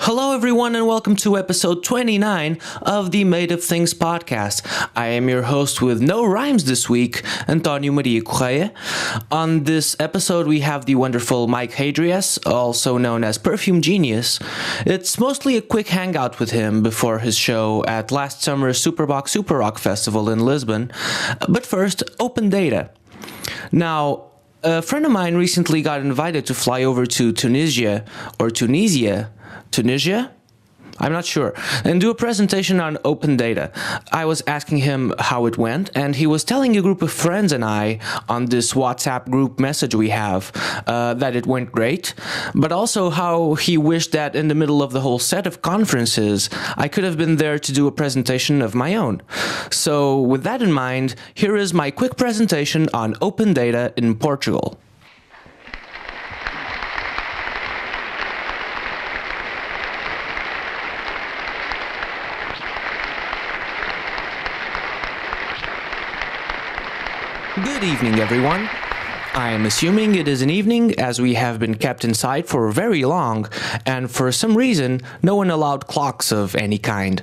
Hello, everyone, and welcome to episode 29 of the Made of Things podcast. I am your host with no rhymes this week, António Maria Correia. On this episode, we have the wonderful Mike Hadrias, also known as Perfume Genius. It's mostly a quick hangout with him before his show at last summer's Superbox Super Rock Festival in Lisbon. But first, open data. Now, a friend of mine recently got invited to fly over to Tunisia? I'm not sure, and do a presentation on open data. I was asking him how it went, and he was telling a group of friends and I on this WhatsApp group message we have that it went great, but also how he wished that in the middle of the whole set of conferences, I could have been there to do a presentation of my own. So with that in mind, here is my quick presentation on open data in Portugal. Good evening, everyone. I am assuming it is an evening, as we have been kept inside for very long, and for some reason, no one allowed clocks of any kind.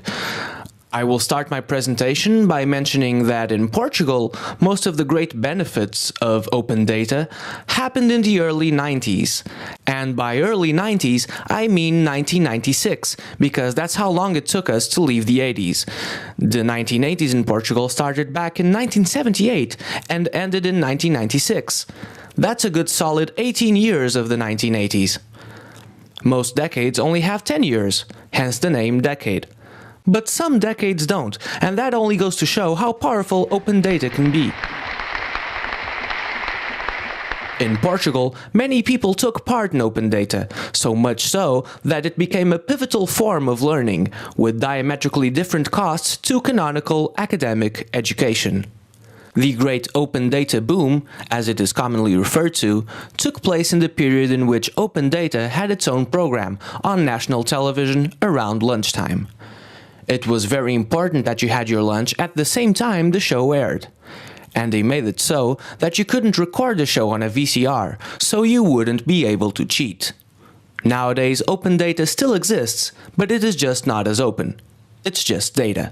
I will start my presentation by mentioning that in Portugal, most of the great benefits of open data happened in the early 90s. And by early 90s, I mean 1996, because that's how long it took us to leave the 80s. The 1980s in Portugal started back in 1978 and ended in 1996. That's a good solid 18 years of the 1980s. Most decades only have 10 years, hence the name decade. But some decades don't, and that only goes to show how powerful open data can be. In Portugal, many people took part in open data, so much so that it became a pivotal form of learning, with diametrically different costs to canonical academic education. The great open data boom, as it is commonly referred to, took place in the period in which open data had its own program on national television around lunchtime. It was very important that you had your lunch at the same time the show aired. And they made it so that you couldn't record the show on a VCR, so you wouldn't be able to cheat. Nowadays, open data still exists, but it is just not as open. It's just data.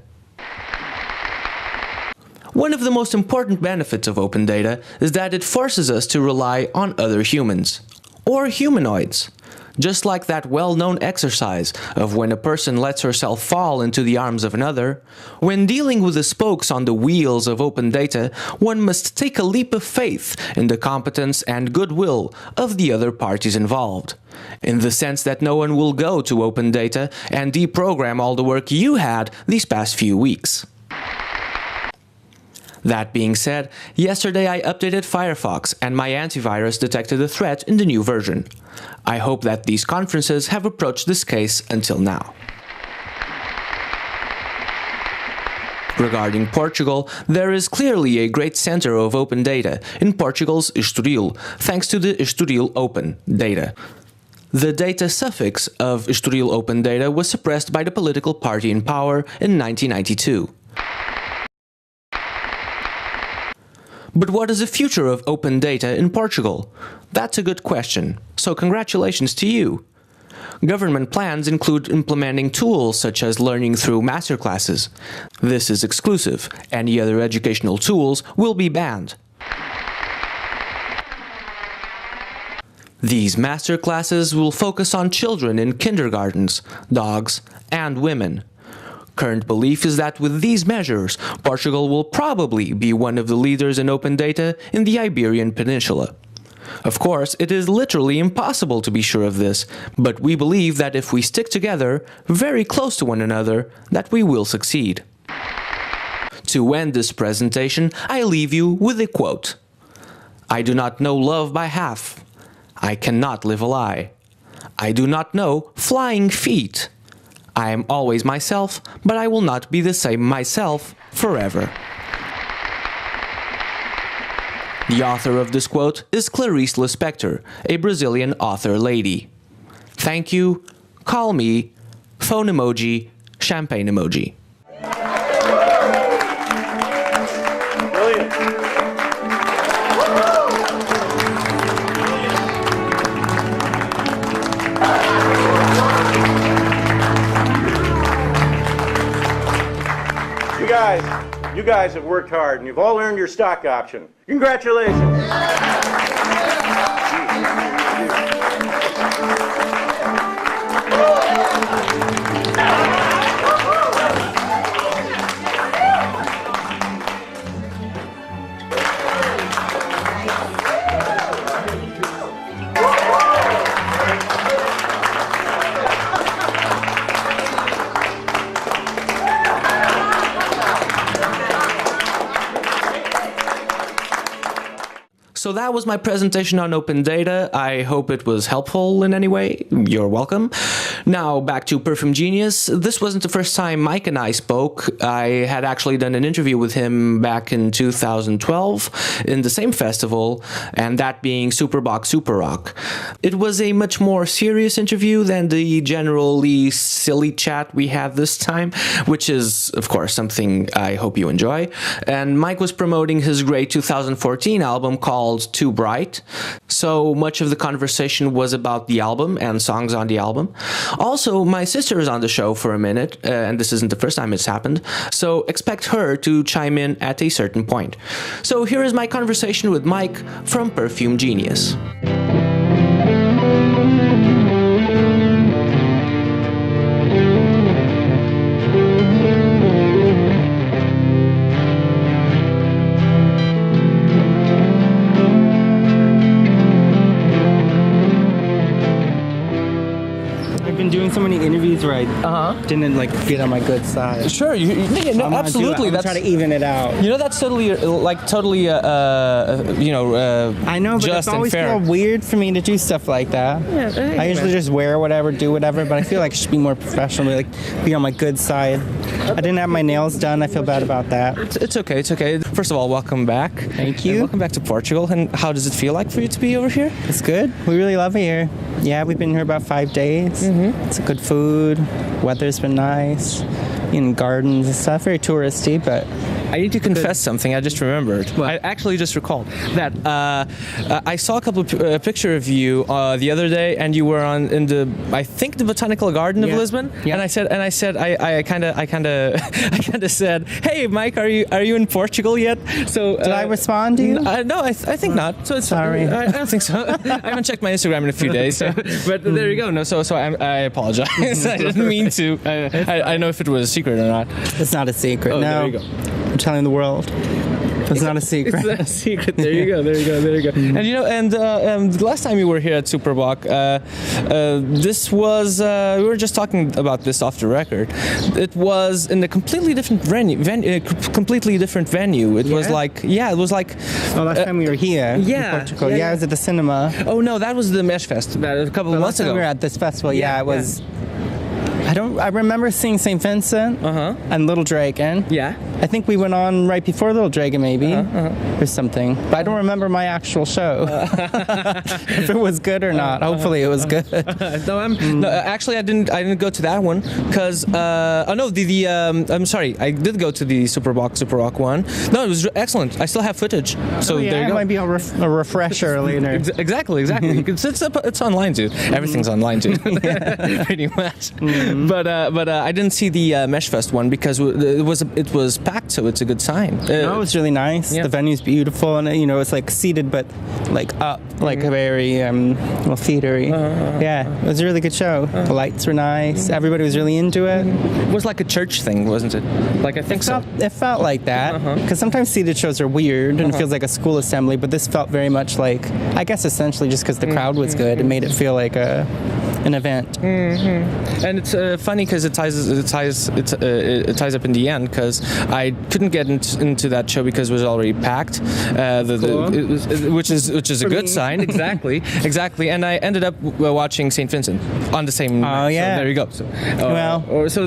One of the most important benefits of open data is that it forces us to rely on other humans, or humanoids. Just like that well-known exercise of when a person lets herself fall into the arms of another, when dealing with the spokes on the wheels of open data, one must take a leap of faith in the competence and goodwill of the other parties involved, in the sense that no one will go to open data and deprogram all the work you had these past few weeks. That being said, yesterday I updated Firefox and my antivirus detected a threat in the new version. I hope that these conferences have approached this case until now. Regarding Portugal, there is clearly a great center of open data in Portugal's Estoril, thanks to the Estoril Open data. The data suffix of Estoril Open data was suppressed by the political party in power in 1992. But what is the future of open data in Portugal? That's a good question, so congratulations to you. Government plans include implementing tools such as learning through masterclasses. This is exclusive. Any other educational tools will be banned. These masterclasses will focus on children in kindergartens, dogs, and women. Current belief is that with these measures, Portugal will probably be one of the leaders in open data in the Iberian Peninsula. Of course, it is literally impossible to be sure of this, but we believe that if we stick together, very close to one another, that we will succeed. To end this presentation, I leave you with a quote. I do not know love by half. I cannot live a lie. I do not know flying feet. I am always myself, but I will not be the same myself forever. The author of this quote is Clarice Lispector, a Brazilian author lady. Thank you, call me, phone emoji, champagne emoji. Brilliant. guys have worked hard, and you've all earned your stock option. Congratulations. So that was my presentation on open data. I hope it was helpful in any way. You're welcome. Now back to Perfume Genius. This wasn't the first time Mike and I spoke. I had actually done an interview with him back in 2012 in the same festival, and that being Superbox Super Rock. It was a much more serious interview than the generally silly chat we had this time, which is, of course, something I hope you enjoy. And Mike was promoting his great 2014 album called Too Bright. So much of the conversation was about the album and songs on the album. Also, my sister is on the show for a minute, and this isn't the first time it's happened, so expect her to chime in at a certain point. So here is my conversation with Mike from Perfume Genius. Doing so many interviews where I didn't like get on my good side. Sure, absolutely. I'm try to even it out. You know, that's totally I know, but just it's always fair. feel weird for me to do stuff like that. Yeah, I usually just wear whatever, do whatever, but I feel like I should be more professional, like be on my good side. I didn't have my nails done. I feel bad about that. It's okay. It's okay. First of all, welcome back. Thank you. And welcome back to Portugal. And how does it feel like for you to be over here? It's good. We really love it here. Yeah, we've been here about 5 days. It's good food. Weather's been nice. In gardens and stuff. Very touristy, but I need to confess something. I just remembered. What? I actually just recalled that I saw a picture of you the other day, and you were in the botanical garden of Lisbon. Yeah. And I said I kind of said, "Hey, Mike, are you in Portugal yet?" So did I respond to you? No, I think not. So it's sorry. I don't think so. I haven't checked my Instagram in a few days. So, but there you go. No, so I apologize. I didn't mean to. I know if it was a secret or not. It's not a secret. Oh, no. There you go. I'm telling the world. It's not a secret. It's not a secret. There you go. And the last time you were here at Superbock, this was we were just talking about this off the record. It was in a completely different venue. It was like last time we were here in Portugal. Yeah, I was at the cinema. Oh no, that was the Mesh Fest a couple of months ago. We were at this festival. Yeah, it was. I remember seeing St. Vincent and Little Dragon. Yeah. I think we went on right before Little Dragon, maybe, or something. But I don't remember my actual show. If it was good or not. Hopefully, it was good. No, actually, I didn't go to that one because I'm sorry, I did go to the Superbock one. No, it was excellent. I still have footage. So there you go. It might be a refresher later. Exactly. It's online too. Everything's online too. Pretty much. But I didn't see the Mesh Fest one because it was packed, so it's a good sign. No, it's really nice. Yeah. The venue's beautiful, and it's like seated, but like up, like a very theatery. Yeah, it was a really good show. The lights were nice. Everybody was really into it. It was like a church thing, wasn't it? Like I think it felt like that because sometimes seated shows are weird and it feels like a school assembly, but this felt very much like, I guess essentially just because the crowd was good, it made it feel like an event. And it's funny because it ties up in the end because I couldn't get into that show because it was already packed, which is a good sign. Exactly. And I ended up watching St. Vincent on the same night. Yeah. So there you go. So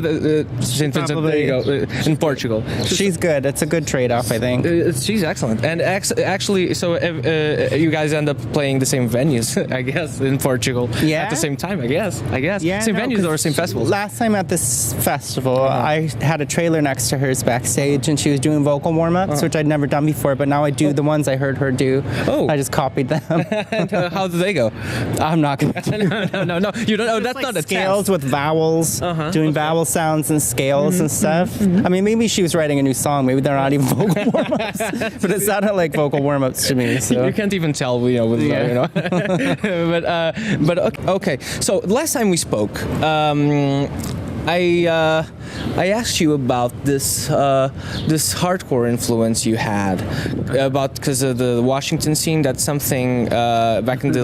St. Vincent, there you go, in Portugal. She's good. It's a good trade-off, I think. She's excellent. And actually, so you guys end up playing the same venues, I guess, in Portugal at the same time, I guess. Yeah, same no, venues or same festivals? Last time at this festival, I had a trailer next to hers backstage, and she was doing vocal warm-ups, which I'd never done before, but now I do the ones I heard her do. I just copied them. And, how do they go? I'm not going to. No. You don't. Oh, that's Like not a scales test. with vowels, doing vowel sounds and scales and stuff. I mean, maybe she was writing a new song. Maybe they're not even vocal warm-ups, but it sounded like vocal warm-ups to me. So. You can't even tell, but okay. So last time we spoke, I asked you about this hardcore influence you had, because of the Washington scene. That's something back in the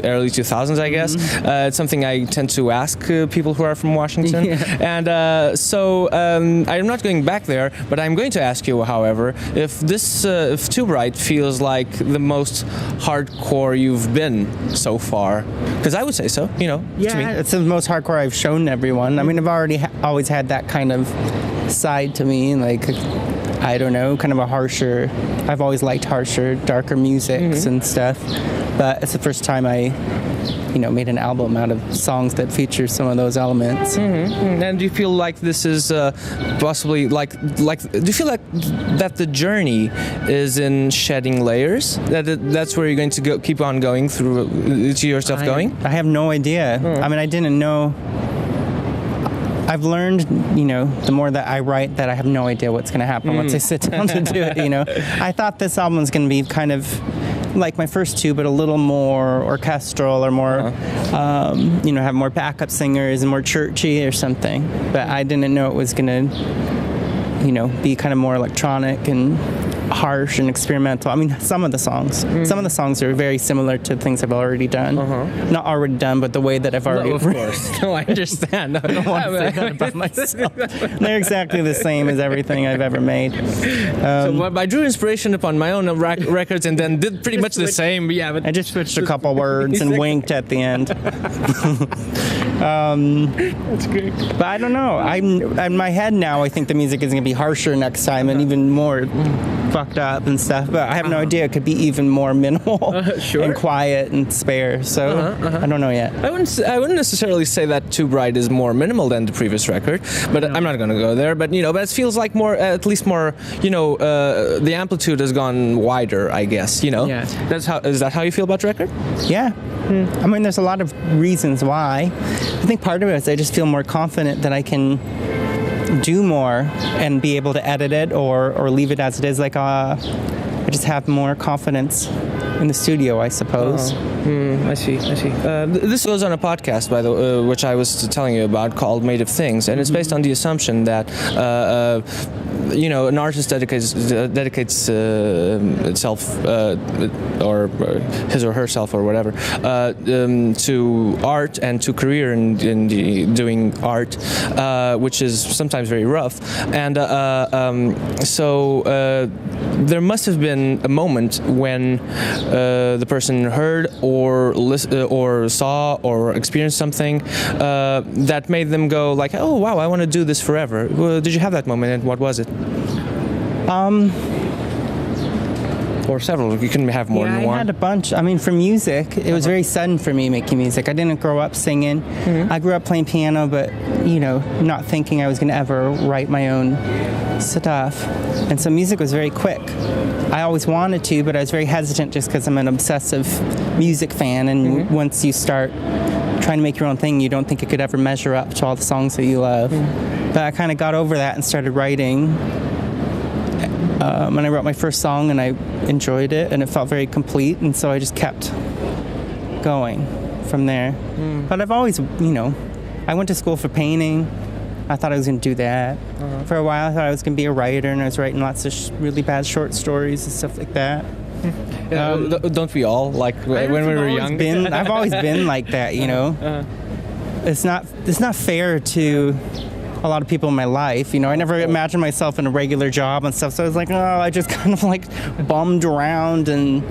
early 2000s, I guess. It's something I tend to ask people who are from Washington, and so I'm not going back there, but I'm going to ask you, however, if Too Bright feels like the most hardcore you've been so far, because I would say so. To me. It's the most hardcore I've shown everyone. I mean, I've already always had that kind of side to me, like, I don't know, kind of a harsher, I've always liked harsher, darker musics and stuff, but it's the first time I made an album out of songs that feature some of those elements. And do you feel like this is possibly like do you feel like that the journey is in shedding layers, that's where you're going to keep on going through to yourself going? I have no idea. I mean, I didn't know. I've learned, the more that I write, that I have no idea what's going to happen once I sit down to do it, I thought this album was going to be kind of like my first two, but a little more orchestral or more, have more backup singers and more churchy or something. But I didn't know it was going to, be kind of more electronic and harsh and experimental. I mean, some of the songs are very similar to things I've already done. Not already done, but the way that I've already. No, of course. No, I understand. I don't want to say that about myself. They're exactly the same as everything I've ever made. So I drew inspiration upon my own records and then did pretty much the same. Yeah, but I just switched a couple words and winked at the end. That's great. But I don't know. I'm in my head now. I think the music is going to be harsher next time and even more fucked up and stuff. But I have no idea. It could be even more minimal and quiet and spare. So I don't know yet. I wouldn't necessarily say that Too Bright is more minimal than the previous record, but I'm not going to go there. But but it feels like more, at least more. The amplitude has gone wider, I guess. Yeah. Is that how you feel about the record? Yeah. I mean, there's a lot of reasons why. I think part of it is I just feel more confident that I can do more and be able to edit it or leave it as it is. Like, I just have more confidence in the studio, I suppose. I see. This goes on a podcast, by the way, which I was telling you about, called Made of Things, and it's based on the assumption that an artist dedicates itself or his or herself or whatever to art and to career in doing art, which is sometimes very rough, and so there must have been a moment when the person heard or saw or experienced something that made them go like, oh wow, I want to do this forever. Did you have that moment, and what was it? Or several. You can have more than one. I had a bunch. I mean, for music, it was very sudden for me making music. I didn't grow up singing. I grew up playing piano, but not thinking I was going to ever write my own stuff. And so music was very quick. I always wanted to, but I was very hesitant just because I'm an obsessive music fan. And once you start trying to make your own thing, you don't think it could ever measure up to all the songs that you love. But I kind of got over that and started writing. And I wrote my first song, and I enjoyed it, and it felt very complete, and so I just kept going from there. But I've always, I went to school for painting. I thought I was going to do that. For a while, I thought I was going to be a writer, and I was writing lots of really bad short stories and stuff like that. Don't we all, like when we were young? I've always been like that, It's not fair to a lot of people in my life. I never imagined myself in a regular job and stuff, so I was like, I just kind of like bummed around, and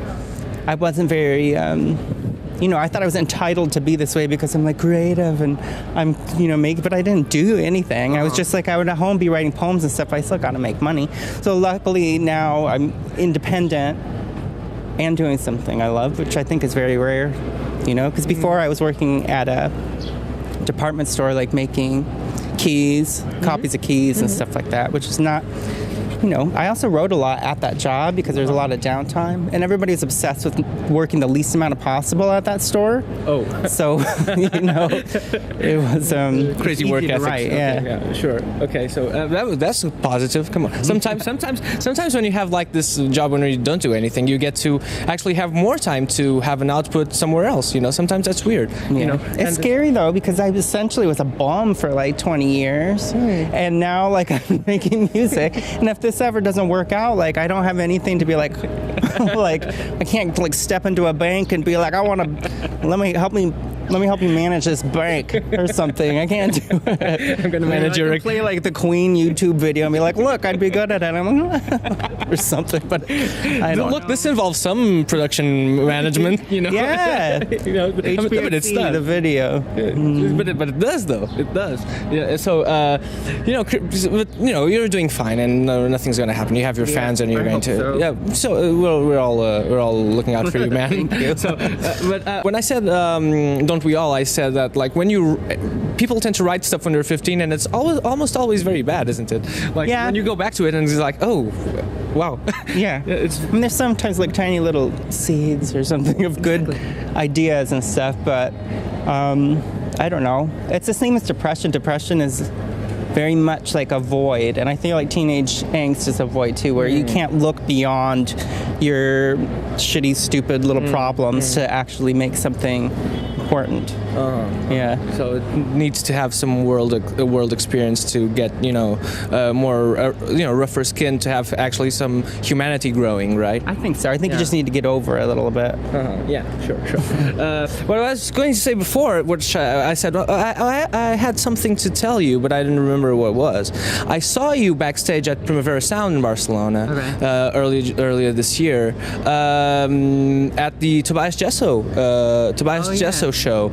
I wasn't very, I thought I was entitled to be this way because I'm like creative and I'm, but I didn't do anything. I was just like, I would at home be writing poems and stuff. I still got to make money. So luckily now I'm independent and doing something I love, which I think is very rare you know, because before I was working at a department store, like making keys, copies of keys and stuff like that, which is not, you know, I also wrote a lot at that job because there's a lot of downtime, and everybody's obsessed with working the least amount of possible at that store. Oh. So, you know, it was crazy work ethic. Right, okay, yeah. Sure. Okay, so that's positive. Come on. Sometimes when you have like this job when you don't do anything, you get to actually have more time to have an output somewhere else. You know, sometimes that's weird. Yeah. You know, it's scary though, because I essentially was a bum for like 20 years, and now like I'm making music, and if this ever doesn't work out, like I don't have anything to be like, like I can't like step into a bank and be like, I want to, let me help you manage this bank or something. I can't do it. I'm gonna manage your play like the Queen YouTube video and be like, look, I'd be good at it. I'm like, or something. But I don't know. This involves some production management. You know. Yeah. You know, but it's done. The video. But it does though. It does. Yeah. So you know, you're doing fine, and nothing's gonna happen. You have your fans, and you're going to. So. Yeah. So we're all looking out for you, man. Thank you. So, but when I said don't we all? I said that like when people tend to write stuff when they're 15, and it's almost always very bad, isn't it? Like when you go back to it, and it's like, oh, wow. Yeah. I mean, there's sometimes like tiny little seeds or something of good ideas and stuff, but I don't know. It's the same as depression. Depression is very much like a void, and I feel like teenage angst is a void too, where you can't look beyond your shitty, stupid little problems to actually make something important. Yeah. So it needs to have some world experience to get more rougher skin, to have actually some humanity growing, right? I think so. I think you just need to get over it a little bit. Yeah, sure. What I was going to say before, which I said, I had something to tell you, but I didn't remember what it was. I saw you backstage at Primavera Sound in Barcelona earlier this year at the Tobias Gesso show,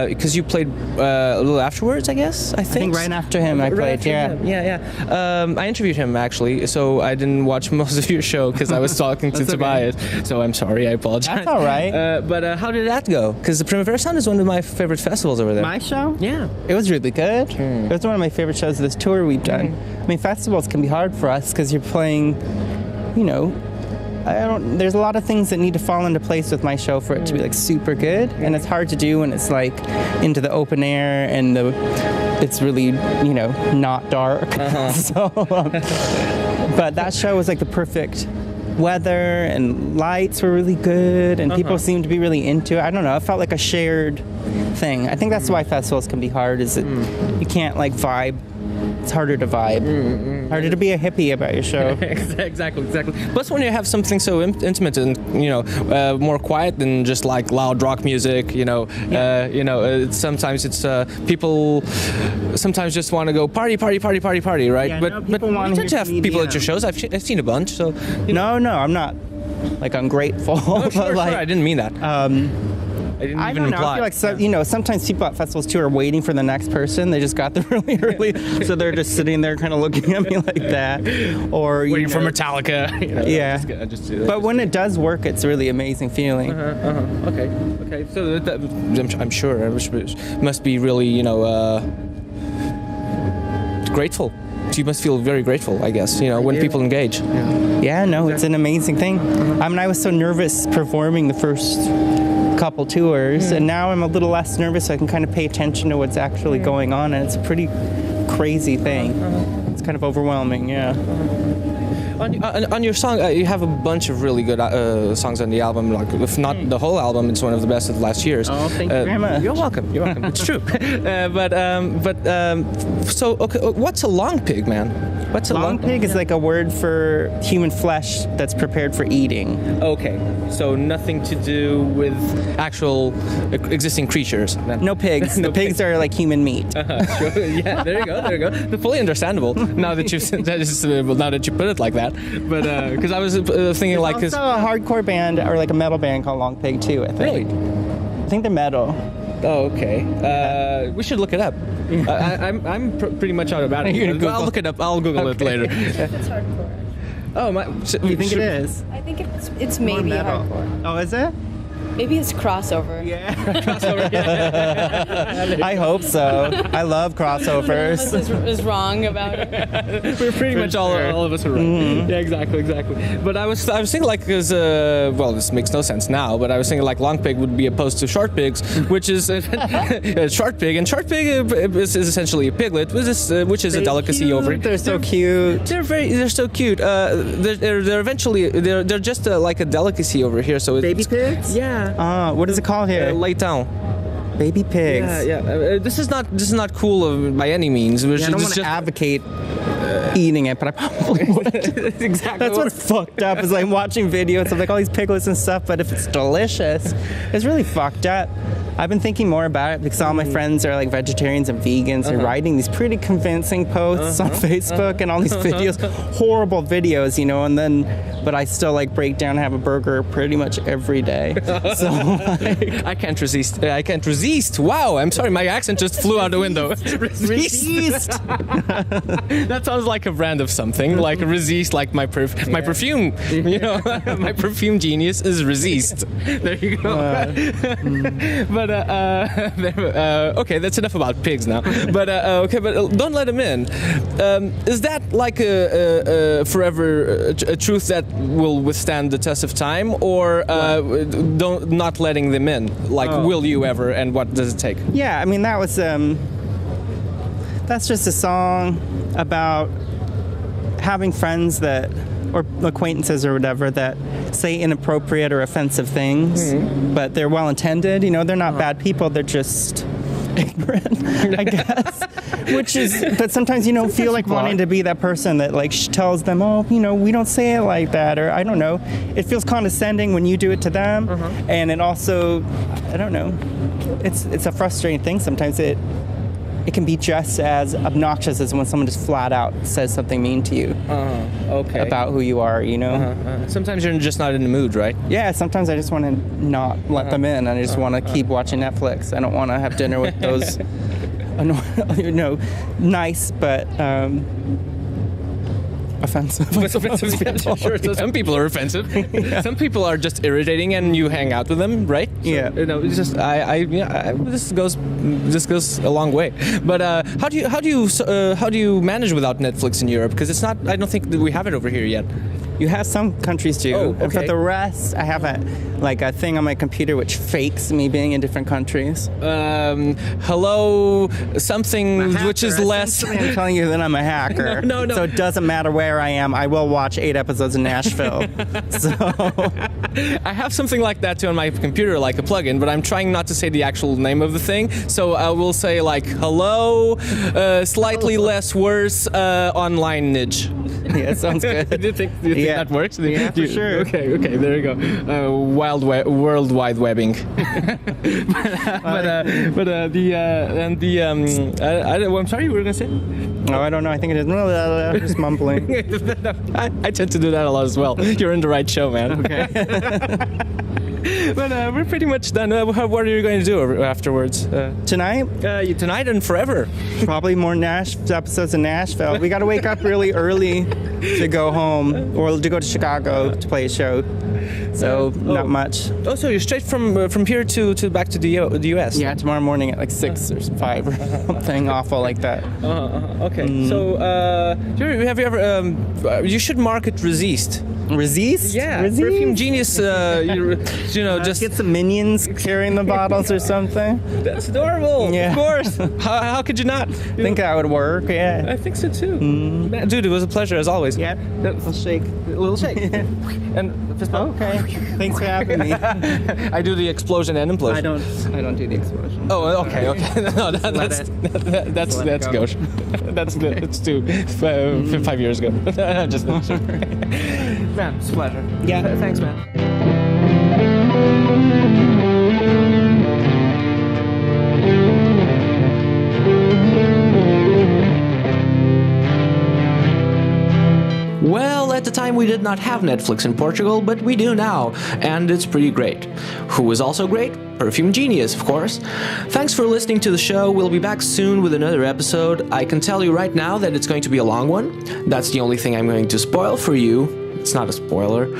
because you played a little afterwards, I guess. I think right after him I played. I interviewed him actually, so I didn't watch most of your show because I was talking to Tobias. So I'm sorry, I apologize. That's all right. But how did that go? Because the Primavera Sound is one of my favorite festivals over there. My show? Yeah. It was really good. It was one of my favorite shows of this tour we've done. I mean, festivals can be hard for us because you're playing, there's a lot of things that need to fall into place with my show for it to be like super good, and it's hard to do when it's like into the open air and it's really not dark. But that show was like the perfect weather, and lights were really good, and people seemed to be really into it. I don't know, it felt like a shared thing. I think that's why festivals can be hard, is that you can't like vibe. It's harder to vibe. Harder to be a hippie about your show. Exactly. Plus, when you have something so intimate and more quiet than just like loud rock music, sometimes it's people sometimes just want to go party, right? Yeah, but you tend to have people at your shows. I've seen a bunch. So no, I'm not like ungrateful. No, sure, I didn't mean that. I don't know. I feel like sometimes people at festivals too are waiting for the next person. They just got there really early, so they're just sitting there kind of looking at me like that, or waiting for Metallica. But when it does work, it's a really amazing feeling. Okay. So I'm sure it must be really grateful. So you must feel very grateful, I guess, when people engage. It's an amazing thing. I mean, I was so nervous performing the first couple tours, and now I'm a little less nervous, so I can kind of pay attention to what's actually going on, and it's a pretty crazy thing. It's kind of overwhelming, On your song, you have a bunch of really good songs on the album. Like, if not the whole album, it's one of the best of the last years. Oh, thank you very much. You're welcome. It's true. So, okay, what's a long pig, man? What's a long pig? Is like a word for human flesh that's prepared for eating. Okay, so nothing to do with actual existing creatures. No pigs. The pigs are like human meat. Sure. Yeah, there you go. Fully understandable. Now that you put it like that. But because I was thinking like, also a hardcore band or like a metal band called Long Pig too, I think. Really? I think they're metal. Oh, okay. We should look it up. I'm pretty much out about it. I'll look it up. I'll Google it later. It's hardcore. Oh my! You think it is? I think it's maybe hardcore. Oh, is it? Maybe it's crossover. Yeah. I hope so. I love crossovers. Is wrong about it. We're pretty much all of us are right. Mm-hmm. Yeah, exactly. But I was thinking like, because well, this makes no sense now, but I was thinking like long pig would be opposed to short pigs, which is short pig, and short pig is essentially a piglet, which is a delicacy over here. They're so cute. They're so cute. They're eventually they're just like a delicacy over here. So Baby pigs? Yeah. What is it called here? Leytown. Baby pigs. Yeah. This is not cool by any means. I don't want to advocate eating it, but I probably would. Exactly. That's what's fucked up. Is like watching videos of like all these piglets and stuff. But if it's delicious, it's really fucked up. I've been thinking more about it because all my friends are like vegetarians and vegans and writing these pretty convincing posts on Facebook and all these videos, horrible videos, but I still like break down and have a burger pretty much every day. So I can't resist. Wow, I'm sorry, my accent just flew out the window. Resist. That sounds like a brand of something, like resist, like my perfume. My Perfume Genius is resist. There you go. But okay, that's enough about pigs now. But don't let them in. Is that like a forever a truth that will withstand the test of time, or not letting them in? Like, will you ever, and what does it take? Yeah, I mean that was that's just a song about having friends or acquaintances or whatever that say inappropriate or offensive things, but they're well intended. They're not bad people. They're just ignorant, I guess. But sometimes you don't feel like wanting to be that person that like tells them, we don't say it like that, or I don't know. It feels condescending when you do it to them, and it also, I don't know. It's a frustrating thing. Sometimes it can be just as obnoxious as when someone just flat out says something mean to you about who you are, Sometimes you're just not in the mood, right? Yeah, sometimes I just want to not let them in. I just want to keep watching Netflix. I don't want to have dinner with those, nice but offensive. Sure, so some people are offensive. Some people are just irritating, and you hang out with them, right? So, it's just this goes a long way. But how do you manage without Netflix in Europe? Because I don't think that we have it over here yet. You have some countries do. Oh, okay. For the rest, I have a thing on my computer which fakes me being in different countries. Hello, something which is less. I'm telling you that I'm a hacker. No. So it doesn't matter where I am. I will watch 8 episodes in Nashville. So I have something like that too on my computer, like a plugin, but I'm trying not to say the actual name of the thing. So I will say like hello, slightly less worse, online nidge. Yeah, sounds good. Do you think that works? Yeah, for sure. Okay, there you go. World Wide Webbing. I'm sorry, you were gonna say? No, I don't know. I think it is. I'm just mumbling. I tend to do that a lot as well. You're in the right show, man. Okay. But we're pretty much done. What are you going to do afterwards? Tonight? Tonight and forever. Probably more episodes in Nashville. We got to wake up really early to go home, or to go to Chicago to play a show. So not much. Oh, so you're straight from here to back to the U.S. Yeah, tomorrow morning at like 6 or 5 or something awful like that. Okay. So have you ever? You should market Resist. Resist? Yeah. Resist? Perfume Genius. Just get some minions carrying the bottles or something. That's adorable. Yeah. Of course. How could you not? I think that would work. Yeah. I think so too. Man, dude, it was a pleasure as always. Yeah. Little shake. And fist bump. Okay. Thanks for having me. I do the explosion and implosion. I don't do the explosion. Oh, okay. No, that's gauche. That's 5 years ago. Just man, it's a pleasure. Yeah. Thanks, man. Well, at the time we did not have Netflix in Portugal, but we do now, and it's pretty great. Who is also great? Perfume Genius, of course. Thanks for listening to the show. We'll be back soon with another episode. I can tell you right now that it's going to be a long one. That's the only thing I'm going to spoil for you. It's not a spoiler.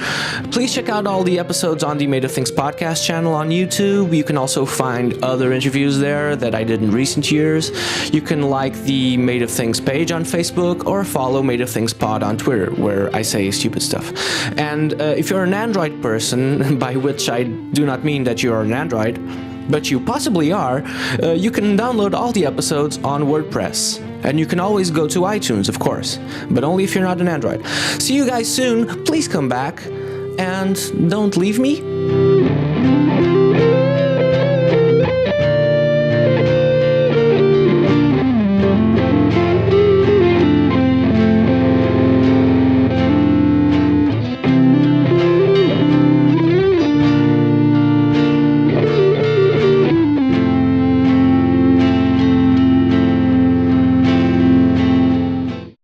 Please check out all the episodes on the Made of Things podcast channel on YouTube. You can also find other interviews there that I did in recent years. You can like the Made of Things page on Facebook or follow Made of Things pod on Twitter, where I say stupid stuff. And if you're an Android person, by which I do not mean that you're an Android, but you possibly are, you can download all the episodes on WordPress. And you can always go to iTunes, of course, but only if you're not an Android. See you guys soon. Please come back and don't leave me.